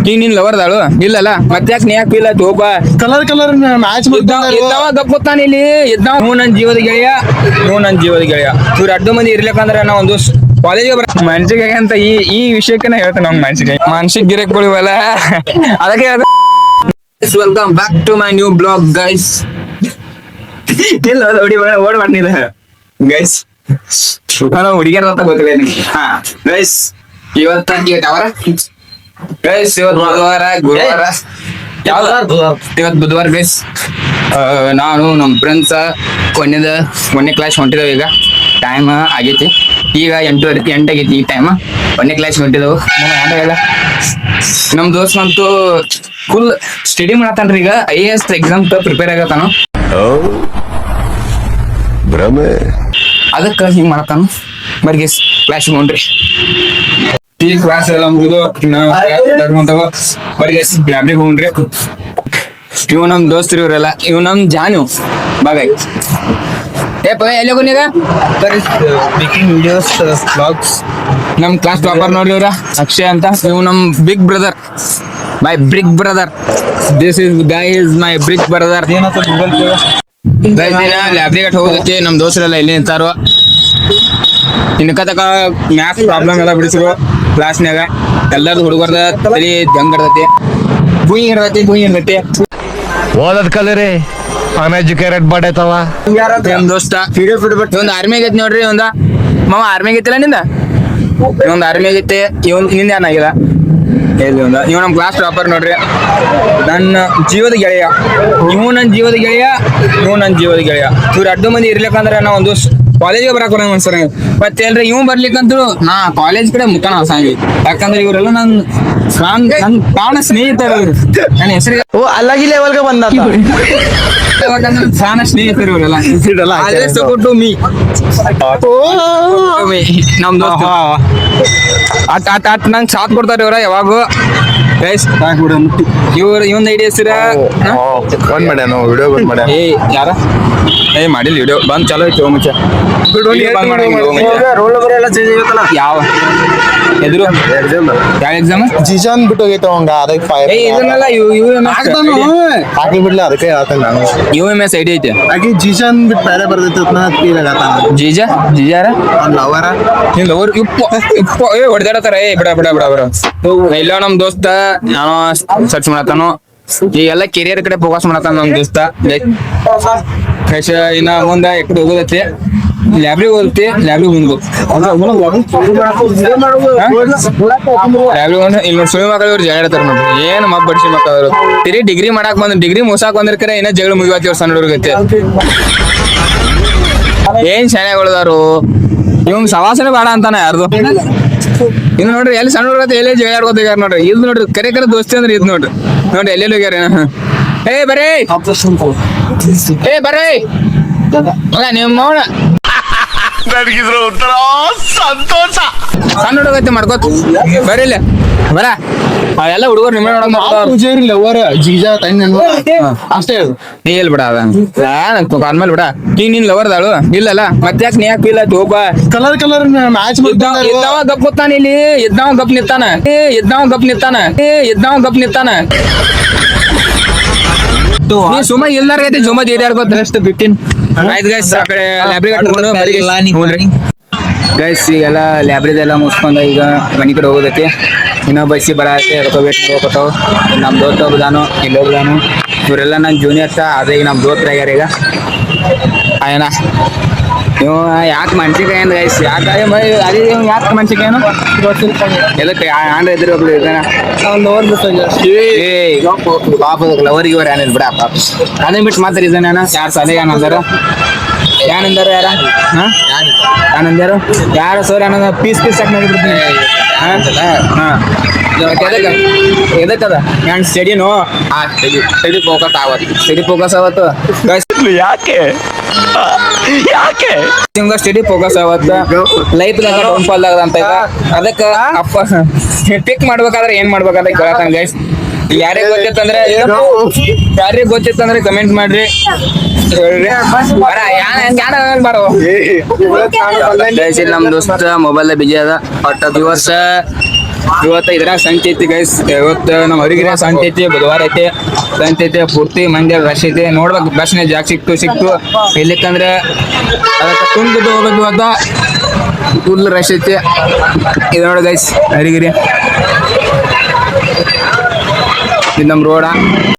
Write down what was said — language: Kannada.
ಈಗ ನಿನ್ ಲವರ್ದಾಳು ಇಲ್ಲಲ್ಲ ಮತ್ತೆ ಯಾಕೆ ನೀ ಯಾಕೆ ಫೀಲ್ ಆಯ್ತು ಒಬ್ಬ ಕಲರ್ ಮ್ಯಾಚ್ ಇದ್ದವ ಗಪ್ಪತ್ತಾನ ಇಲ್ಲಿ ಇದ್ದವ ಹ್ಞೂ ನನ್ ಜೀವದ ಗೆಳೆಯ ಇವ್ರು ಅಡ್ಡು ಮಂದಿ ಇರ್ಲಿಕ್ಕಂದ್ರೆ ನಾ ಒಂದು ಕಾಲೇಜಿಗೆ ಮನ್ಸಿಗೆ ಅಂತ ಈ ವಿಷಯಕ್ಕೆ ನಾ ಹೇಳ್ತೇನೆ ಅವ್ನ ಮನ್ಸಿಗೆ ಗಿರಕ್ಗಳು ಇವೆಲ್ಲ ಅದಕ್ಕೆ welcome back to my new blog guys. ಇಲ್ಲ ಓಡ್ ಮಾಡ್ನಿಲ್ಲ ಗೈಸ್, ಹುಡುಗಿಯರ ಅಂತ ಗೊತ್ತಿಲ್ಲ ನಿಮ್ಗೆ. ಹಾ ಗೈಸ್, ಇವತ್ತು ಬುಧವಾರ ಗುರುವಾರ ಇವತ್ತು ಬುಧವಾರ ಗೈಸ್. ನಾನು ನಮ್ಮ ಫ್ರೆಂಡ್ಸ್ ಒಂದನೇ ಕ್ಲಾಸ್ ಹೊಂಟಿದ್ದೇವೆ. ಈಗ ಟೈಮ್ ಆಗೈತಿ, ಈಗ 8 ಆಗೈತಿ. ಈ ಟೈಮ್ ಒಂದನೇ ಕ್ಲಾಸ್ ಹೊಂಟಿದೆವು. ನಮ್ ದೋಸ್ತ್ ಅಂತೂ ಫುಲ್ ಸ್ಟಡಿ ಮಾಡತ್ತಾನ್ರಿ. ಈಗ IAS ಎಕ್ಸಾಮ್ ಪ್ರಿಪೇರ್ ಆಗತ್ತಾನ, ಅದಕ್ಕೆ ಹಿಂಗ್ ಮಾಡತ್ತಾನ. ಬರ್ಗಿ ಕ್ಲಾಸ್ ನೋಡ್ರಿ, ಈ ಕ್ಲಾಸ್ ಎಲ್ಲ ಮುಗಿದು ಬರ್ಗಿ ಲ್ಯಾಬ್ರಿಗೆ ಹೋಗ್ರಿ. ಇವ್ ನಮ್ ದೋಸ್ತರು ಇವ್ರೆಲ್ಲ, ಇವ್ ನಮ್ ಜಾನು ಬಾಗಾಯ್. ಎಲ್ಲಿ ಹೋಗೋನೀಗ ವಿಡಿಯೋಸ್ ಬ್ಲಾಗ್ಸ್. ನಮ್ ಕ್ಲಾಸ್ ಟಾಪರ್ ನೋಡ್ರಿ ಇವ್ರ ಅಕ್ಷಯ್ ಅಂತ. ಇವ್ ನಮ್ big brother, my big brother. This is guy is my big brother. ಲ್ಯಾಬ್ರಿಗೇಟ್ ಹೋಗೋದಕ್ಕೆ ನಮ್ ದೋಸ್ತರೆಲ್ಲ ಇಲ್ಲಿ ನಿಂತಾರು. ಇನ್ಕ ತಕ ಮ್ಯಾಥ್ಸ್ ಪ್ರಾಬ್ಲಮ್ ಎಲ್ಲ ಬಿಡಿಸಿರು ಕ್ಲಾಸ್ನಾಗ. ಎಲ್ಲರದು ಹುಡುಗರ್ದ ತಲೆ ಜಂಗ್ ಇರ್ತೈತಿ, ಭೂಯಿ ಇರ್ತೈತಿ. ಓದದ್ ಕಲರಿ ಅನ್ಎಜುಕೇಟೆಡ್ ಬಡೈತವ. ನಮ್ ದೋಸ್ತ ಒಂದು ಆರ್ಮಿ ಆಗೈತಿ ನೋಡ್ರಿ. ಒಂದ ಮಾವ ಆರ್ಮಿ ಆಗೈತಿಲ್ಲ ನಿಂದ? ಇವೊಂದು ಆರ್ಮಿ ಆಗೈತಿ. ನಿಂದ ಏನಾಗಿಲ್ಲ ಎಲ್ಲಿ ಒಂದ. ಇವ್ ನಮ್ ಕ್ಲಾಸ್ ಟಾಪರ್ ನೋಡ್ರಿ, ನನ್ನ ಜೀವದ ಗೆಳೆಯ. ಇವ್ ನನ್ ಜೀವದ ಗೆಳೆಯ. ಇವ್ರು ಅಡ್ಡು ಮಂದಿ ಇರ್ಲಿಕ್ಕಂದ್ರೆ ನಾ ಒಂದು ಕಾಲೇಜಿಗೆ ಬರಾಕ ಮನ್ಸರ. ಮತ್ತೆ ಎಲ್ರಿ ಇವ್ ಬರ್ಲಿಕ್ಕಂತೂ ನಾ ಕಾಲೇಜ್ ಕಡೆ ಮುಖಾನ ಹೊಸಾಗಿ. ಯಾಕಂದ್ರೆ ಇವರೆಲ್ಲ ನನ್ ಪ್ರಾಣ ಸ್ನೇಹಿತರು. ನನ್ನ ಹೆಸರು ಅಲ್ಲಾಗಿ ಲೆವೆಲ್ಗೆ ಬಂದ ಪ್ರಾಣ ಸ್ನೇಹಿತರು ಇವರೆಲ್ಲ. ನಮ್ ದೋಸ್ತ ಅಟ್ ನಂಗೆ ಸಾಥ್ ಕೊಡ್ತಾರೆ ಇವ್ರ ಯಾವಾಗ. ಇವನ್ ಐಡಿಯಾ ಹೆಸರ ಯಾರ ಮಾಡಿಲ್ಲ ವಿಡಿಯೋ ಬಂದ್ ಚಲೋ ಐತಿ. ಮುಂಚೆ ಯಾವ ಎದುರು ಯಾವ ಎಕ್ಸಾಮ್ ಜೀಜಾನ್ ಬಿಟ್ಟು ಹೋಗೈತೆ ಅವಂಗ. ಇದನ್ನೆಲ್ಲ ಹಾಕಿ ಬಿಡ್ಲಿ, ಅದಕ್ಕೆ ಹೇಳ್ತೇನೆ ನಾನು. UMS ಐಡಿ ಐತೆ. ಆಕಿ ಜೀಜಾನ್ ಬಿಟ್ಟು ಬೇರೆ ಬರ್ದೈತೆ. ಜೀಜಾರ ಲವರ ನಿನ್ ಲವರ್ ಹೊಡೆದಾಡತಾರ. ಬಿಡ ಇಲ್ಲ ನಮ್ ದೋಸ್ತ ನಾನು ಸರ್ಚ್ ಮಾಡತ್ತಾನು. ಈಗೆಲ್ಲ ಕೆರಿಯರ್ ಕಡೆ ಫೋಕಸ್ ಮಾಡತ್ತಾನ ನಮ್ ದೋಸ್ತ. ಇನ್ನ ಮುಂದ ಎಕಡೆ ಹೋಗೋದೈತಿ, ಲ್ಯಾಬ್ರಿಗೆ ಹೋಗುತ್ತೆ. ಲ್ಯಾಬ್ರಿಗೆ ಇಲ್ಲಿ ಸುಳಿ ಮಕ್ಕಳು ಇವ್ರು ಜಗಳ ಆಡ್ತಾರ ನೋಡ್ರಿ. ಏನ್ ಬಡಿಸಿ ಮಕ್ಕಳು ತಿರಿ ಡಿಗ್ರಿ ಮಾಡಾಕ್ ಬಂದ್ ಡಿಗ್ರಿ ಮುಸಾಕ್ ಬಂದಿರ್ಕರೆ ಇನ್ನ ಜಗಳ ಮುಗಿವತ್ತಿ ಅವ್ರ ಸಣ್ಣ ಹುಡುಗೈತೆ. ಏನ್ ಶಾಲೆಗಳದಾರು ಇವಂಗ್ ಸವಾಸನೆ ಬೇಡ ಅಂತಾನ ಯಾರ್ದು. ಇನ್ನು ನೋಡ್ರಿ ಎಲ್ಲಿ ಸಣ್ಣ ಹುಡುಗತ್ತೆ ಎಲ್ಲೇ ಜಗಳ ಆಡ್ಕೋತಾರ ನೋಡ್ರಿ. ಇದು ನೋಡ್ರಿ ಕರೆ ದೋಸ್ತಿ ಅಂದ್ರೆ ಇದು ನೋಡ್ರಿ. ಎಲ್ಲೆಲ್ಲಿ ಹೋಗ್ಯಾರ. ಬರ್ರಿ ನಿಮ್ಮ ನನಗಿದ್ರು ಒಂಥರ ಸಂತೋಷ. ಸಣ್ಣ ಹುಡುಗತ್ತೆ ಮಾಡ್ಕೋತ ಬರೀಲ್ಲ ಬರ ಎಲ್ಲ ಹುಡುಗರು ನಿಮ್ಮ ಲವರ್ ಜೀಜಾ ಅಷ್ಟೇ ನೀ ಎಲ್ ಬಿಡ ಅದ್ಮೇಲೆ ಬಿಡ. ಈಗ ನಿನ್ ಲವರ್ದಾಳು ಇಲ್ಲಲ್ಲ ಮತ್ತೆ ಯಾಕೆ ನೀ ಯಾಕೆ ಫೀಲ್ ಆಯ್ತು ಒಬ್ಬ ಕಲರ್ ಮ್ಯಾಚ್ ಇದ್ದವ ಗಪ್ ಗೊತ್ತಾನ ಇಲ್ಲಿ ಇದ್ದವ ಗಪ್ ನಿತ್ತಾನ. ನೀ ಸುಮ್ಮ ಇಲ್ದಾರ್ಗೈತಿ ಜುಮ್ಮ ಏರಿಯಾರ್ಗೋತ ಅಷ್ಟು ಬಿಟ್ಟಿನ್. ಆಯ್ತು ಗೈಸ್, ಆ ಕಡೆ ಲ್ಯಾಬ್ರಿಗೆ ಗೈಸ್ ಈಗೆಲ್ಲ ಲ್ಯಾಬ್ರಿದೆಲ್ಲ ಮುಗಿಸ್ಕೊಂಡ ಈಗ ಮನೆ ಕಡೆ ಹೋಗೋದೈತಿ. ಇನ್ನೊಬ್ಬ ಬಸ್ಸಿ ಬರತ್ತೆ, ಅದಕ್ಕೆ ವೇಟ್ ಮಾಡ್ಕೋತಾವ. ನಮ್ಮ ದೋಸ್ತ ಹೋಗ್ದಾನು ಇಲ್ಲಿ ಹೋಗ್ದಾನು. ಇವರೆಲ್ಲ ನನ್ನ ಜೂನಿಯರ್ಸ, ಅದೇ ಈಗ ನಮ್ಮ ದೋಸ್ತರ ಆಗ್ಯಾರ. ಈಗ ಆಯ್ನ ನೀವು ಯಾಕೆ ಮನ್ಸಿಗೆ ಏನು ಗೈಸ್ ಯಾಕೆ ಯಾಕೆ ಮನ್ಸಿಗೆ ಏನು ಎದಕ್ಕೆ ಆಂಡ್ರ ಎದುರು ಒಬ್ರು ಇದ್ದಾನ ಪಾಪದ ಲವರಿಗೆ ಇವ್ರು ಏನಿಲ್ಲ ಬಿಡ. ಪಾಪ ಅದನ್ನ ಬಿಟ್ಟು ಮಾತಾಡಿ ಇದ್ದಾನೆ ಯಾರು ಸಲಹೆ ಏನಂದಾರ ಏನಂದಾರ ಯಾರ ಏನಂದಾರು ಯಾರು ಸರ್ ಏನಂದ ಪೀಸ್ ಹಾಕಿ ನೋಡಿಬಿಡ್ತೀನಿ. ಎದಕ್ಕದ ನಾನು ಸ್ಟಡಿನೋ ಸ್ಟಡಿ ಫೋಕಸ್ ಆವತ್ತು ಯಾಕೆ ನಿಮ್ಗ ಸ್ಟಡಿ ಫೋಕಸ್ ಆವತ್ತ ಲೈಫ್ ಡೌನ್ಫಾಲ್ ಆಗದಂತ. ಅದಕ್ಕ ಅಪ್ಪ ಪಿಕ್ ಮಾಡ್ಬೇಕಾದ್ರೆ ಏನ್ ಮಾಡ್ಬೇಕಂತ ಕೇಳತಾನ ಗೈಸ್. ಯಾರಿಗೆ ಗೊತ್ತಿತ್ತಂದ್ರೆ ಕಮೆಂಟ್ ಮಾಡ್ರಿ. ನಮ್ ದೋಸ್ತ ಮೊಬೈಲ್ ಬಿಜಿ ಅದ. 8 ವ್ಯೂವರ್ಸ್ ಇವತ್ತು ಇದ್ರಾಗ ಸಂತೆ ಐತಿ ಗೈಸ್. ಇವತ್ತು ನಮ್ಮ ಹೊರಗಿನ ಸಂತೆ ಐತಿ, ಬುಧವಾರ ಐತಿ, ಸಂತೆ ಐತಿ, ಪೂರ್ತಿ ಮಂದಿ ರಶ್ ಐತಿ. ನೋಡ್ಬೇಕು ಬಸ್ನೇ ಜಾಗ ಸಿಕ್ತು ಇಲ್ಲಿಕ್ಕಂದ್ರೆ ಅದಕ್ಕೆ ತುಂಬಿದ್ದು ಹೋಗ್ಬೇಕು. ಇವತ್ತು ಫುಲ್ ರಶ್ ಐತಿ. ಇದು ನೋಡಿ ಗೈಸ್ ಹರಿಗಿರಿ, ಇದು ನಮ್ಮ ರೋಡ.